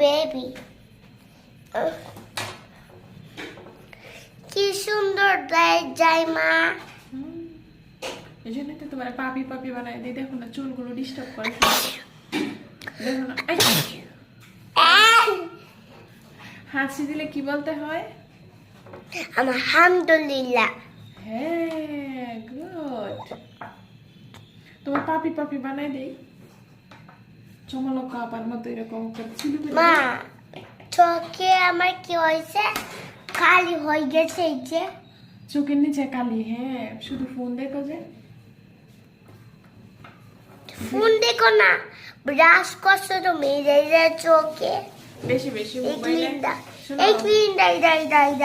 Baby. কি সুন্দর যায় মা। এই জন্যই তো তোমার পাপি পাপি বানাই দিই। দেখো না চুলগুলো ডিস্টার্ব করে। দেখো না হাসি দিলে কি বলতে হয়? আলহামদুলিল্লাহ। হ্যাঁ গুড। তোমার পাপি পাপি বানাই দেই। চমলক আপার মতো এরকম মা চোখে আমার কি হয়েছে? কালি হয়ে গেছে এই যে। চোখের নিচে কালি। হ্যাঁ শুধু ফোন দেখো যে। ফোন দেখো না, ব্রাশ করছো তুমি চোখে। বেশি বেশি এই মোবাইলে ক্লিনটা এই